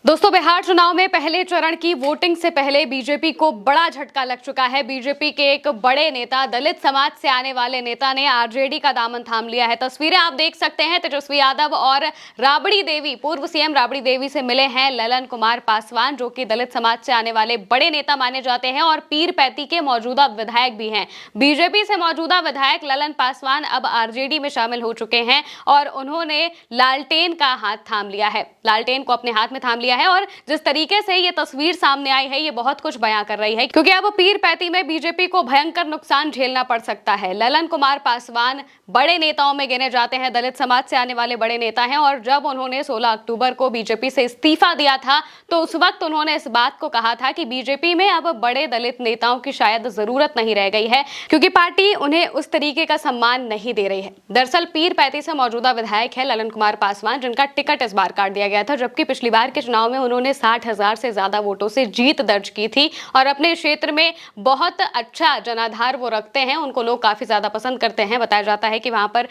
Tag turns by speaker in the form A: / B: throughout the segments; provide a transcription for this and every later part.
A: दोस्तों, बिहार चुनाव में पहले चरण की वोटिंग से पहले बीजेपी को बड़ा झटका लग चुका है। बीजेपी के एक बड़े नेता, दलित समाज से आने वाले नेता ने आरजेडी का दामन थाम लिया है। तस्वीरें आप देख सकते हैं। तेजस्वी यादव और राबड़ी देवी, पूर्व सीएम राबड़ी देवी से मिले हैं ललन कुमार पासवान, जो कि दलित समाज से आने वाले बड़े नेता माने जाते हैं और पीरपैंती के मौजूदा विधायक भी हैं। बीजेपी से मौजूदा विधायक ललन पासवान अब आरजेडी में शामिल हो चुके हैं और उन्होंने लालटेन का हाथ थाम लिया है। लालटेन को अपने हाथ में थाम लिया है और जिस तरीके से ये तस्वीर सामने आई है, ये बहुत कुछ बयां कर रही है, क्योंकि अब पीरपैंती में बीजेपी को भयंकर नुकसान झेलना पड़ सकता है। ललन कुमार पासवान बड़े नेताओं में गिने जाते हैं, दलित समाज से आने वाले बड़े नेता हैं और जब उन्होंने 16 अक्टूबर को बीजेपी से इस्तीफा दिया था तो उस वक्त उन्होंने इस बात को कहा था कि बीजेपी में अब बड़े दलित नेताओं की शायद जरूरत नहीं रह गई है, क्योंकि पार्टी उन्हें उस तरीके का सम्मान नहीं दे रही है। दरअसल पीरपैंती से मौजूदा विधायक है ललन कुमार पासवान, जिनका टिकट इस बार काट दिया गया था, जबकि पिछली बार के चुनाव में उन्होंने 60,000 से ज्यादा वोटों से जीत दर्ज की थी और अपने क्षेत्र में बहुत अच्छा जनाधार वो रखते हैं, उनको लोग काफी ज्यादा पसंद करते हैं। बताया जाता है कि वहां पर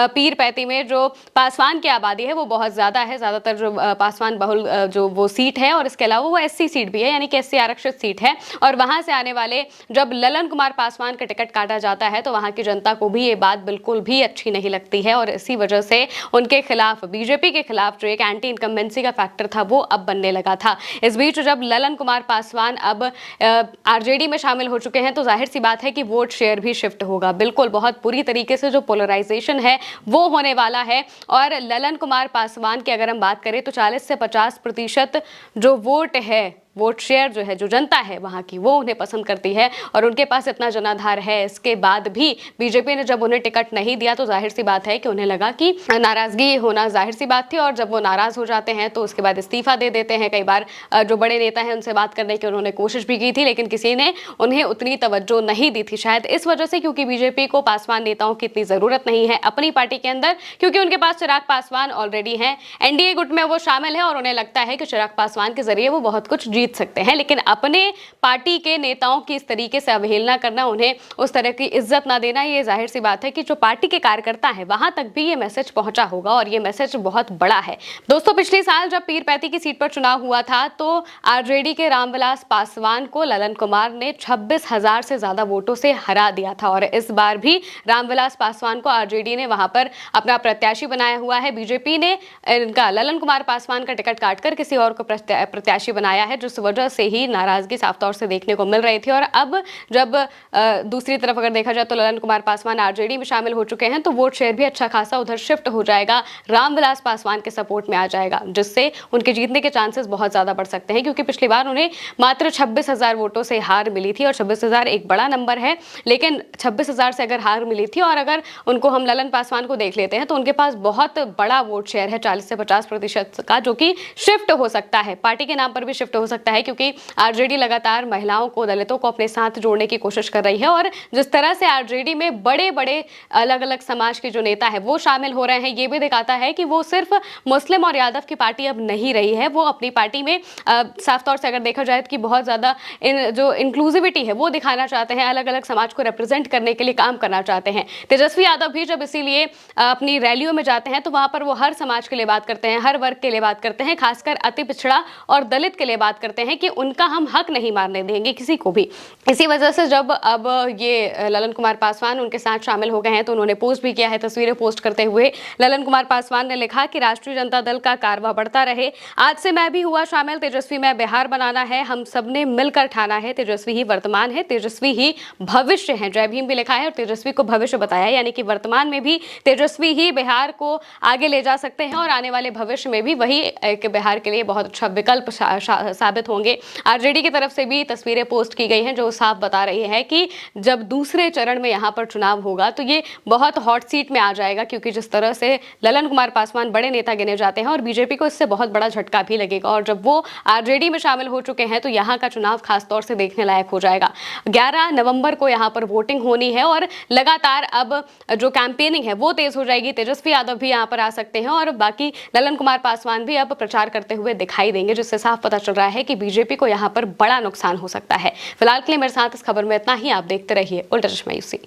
A: पीरपैंती में जो पासवान की आबादी है वो बहुत ज्यादा है, ज्यादातर जो पासवान बहुल जो वो सीट है और इसके अलावा वो एससी सीट भी है, यानी कि एससी आरक्षित सीट है। और वहां से आने वाले जब ललन कुमार पासवान का टिकट काटा जाता है तो वहां की जनता को भी ये बात बिल्कुल भी अच्छी नहीं लगती है और इसी वजह से उनके खिलाफ, बीजेपी के खिलाफ जो एक एंटी इनकम्बेंसी का फैक्टर था वो अब बनने लगा था। इस बीच जब ललन कुमार पासवान अब आरजेडी में शामिल हो चुके हैं तो जाहिर सी बात है कि वोट शेयर भी शिफ्ट होगा। बिल्कुल बहुत बुरी तरीके से जो पोलराइजेशन है वो होने वाला है और ललन कुमार पासवान की अगर हम बात करें तो 40 से 50% जो वोट है, वोट शेयर जो है, जो जनता है वहां की, वो उन्हें पसंद करती है और उनके पास इतना जनाधार है। इसके बाद भी बीजेपी ने जब उन्हें टिकट नहीं दिया तो जाहिर सी बात है कि उन्हें लगा कि नाराजगी होना जाहिर सी बात थी और जब वो नाराज हो जाते हैं तो उसके बाद इस्तीफा दे देते हैं। कई बार जो बड़े नेता हैं उनसे बात करने की उन्होंने कोशिश भी की थी, लेकिन किसी ने उन्हें उतनी तवज्जो नहीं दी थी, शायद इस वजह से, क्योंकि बीजेपी को पासवान नेताओं की इतनी जरूरत नहीं है अपनी पार्टी के अंदर, क्योंकि उनके पास चिराग पासवान ऑलरेडी हैं, एनडीए गुट में वो शामिल है और उन्हें लगता है कि चिराग पासवान के जरिए वो बहुत कुछ जीत सकते हैं। लेकिन अपने पार्टी के नेताओं की इस तरीके से अवहेलना करना, उन्हें उस तरह की इज्जत ना देना, ये जाहिर सी बात है कि जो पार्टी के कार्यकर्ता हैं वहां तक भी ये मैसेज पहुंचा होगा और ये मैसेज बहुत बड़ा है। दोस्तों, पिछले साल जब पीरपैंती की सीट पर चुनाव हुआ था तो आरजेडी के रामविलास पासवान को ललन कुमार ने 26,000 से ज्यादा वोटों से हरा दिया था और इस बार भी रामविलास पासवान को आरजेडी ने वहां पर अपना प्रत्याशी बनाया हुआ है। बीजेपी ने इनका, ललन कुमार पासवान का टिकट काटकर किसी और को प्रत्याशी बनाया है, जिस वजह से ही नाराजगी साफ तौर से देखने को मिल रही थी। और अब जब दूसरी तरफ अगर देखा जाए तो ललन कुमार पासवान आरजेडी में शामिल हो चुके हैं तो वोट शेयर भी अच्छा खासा उधर शिफ्ट हो जाएगा, रामविलास पासवान के सपोर्ट में आ जाएगा, जिससे उनके जीतने के चांसेस बहुत ज्यादा बढ़ सकते हैं, क्योंकि पिछली बार उन्हें मात्र 26,000 वोटों से हार मिली थी और 26,000 एक बड़ा नंबर है, लेकिन 26,000 से अगर हार मिली थी और अगर उनको हम ललन पासवान को देख लेते हैं तो उनके पास बहुत बड़ा वोट शेयर है, 40 से 50% का, जो कि शिफ्ट हो सकता है, पार्टी के नाम पर भी शिफ्ट हो सकता है, क्योंकि आरजेडी लगातार महिलाओं को, दलितों को अपने साथ जोड़ने की कोशिश कर रही है और जिस तरह से आरजेडी में बड़े बड़े अलग अलग समाज के जो नेता है वो शामिल हो रहे हैं, ये भी दिखाता है कि वो सिर्फ मुस्लिम और यादव की पार्टी अब नहीं रही है। वो अपनी पार्टी में साफ तौर से अगर देखा जाए कि बहुत ज्यादा जो इंक्लूसिविटी है वो दिखाना चाहते हैं, अलग अलग समाज को रिप्रेजेंट करने के लिए काम करना चाहते हैं। तेजस्वी यादव भी जब इसीलिए अपनी रैलियों में जाते हैं तो वहां पर वो हर समाज के लिए बात करते हैं, हर वर्ग के लिए बात करते हैं, खासकर अति पिछड़ा और दलित के लिए बात करते हैं कि उनका हम हक नहीं मारने देंगे किसी को भी। इसी वजह से जब अब ये ललन कुमार पासवान उनके साथ शामिल हो गए हैं तो उन्होंने पोस्ट भी किया है, तस्वीरें पोस्ट करते हुए ललन कुमार पासवान ने लिखा कि राष्ट्रीय जनता दल का कारवा बढ़ता रहे, आज से मैं भी हुआ शामिल, तेजस्वी में बिहार बनाना है, हम सबने मिलकर ठाना है, तेजस्वी ही वर्तमान है, तेजस्वी ही भविष्य है। जय भीम भी लिखा है और तेजस्वी को भविष्य बताया, यानी कि वर्तमान में भी तेजस्वी ही बिहार को आगे ले जा सकते हैं और आने वाले भविष्य में भी वही एक बिहार के लिए बहुत अच्छा विकल्प साबित होंगे। आरजेडी की तरफ से भी तस्वीरें पोस्ट की गई हैं जो साफ बता रही है कि जब दूसरे चरण में यहाँ पर चुनाव होगा तो ये बहुत हॉट सीट में आ जाएगा, क्योंकि जिस तरह से ललन कुमार पासवान बड़े नेता गिने जाते हैं और बीजेपी को इससे बहुत बड़ा झटका भी लगेगा और जब वो आरजेडी में शामिल हो चुके हैं तो यहाँ का चुनाव खासतौर से देखने लायक हो जाएगा। 11 नवंबर को यहाँ पर वोटिंग होनी है और लगातार अब जो कैंपेनिंग है वो तेज हो जाएगी। तेजस्वी यादव भी यहाँ पर आ सकते हैं और बाकी ललन कुमार पासवान भी अब प्रचार करते हुए दिखाई देंगे, जिससे साफ पता चल रहा है कि बीजेपी को यहाँ पर बड़ा नुकसान हो सकता है। फिलहाल के लिए मेरे साथ इस खबर में इतना ही। आप देखते रहिए उल्टा चश्मा यूसी।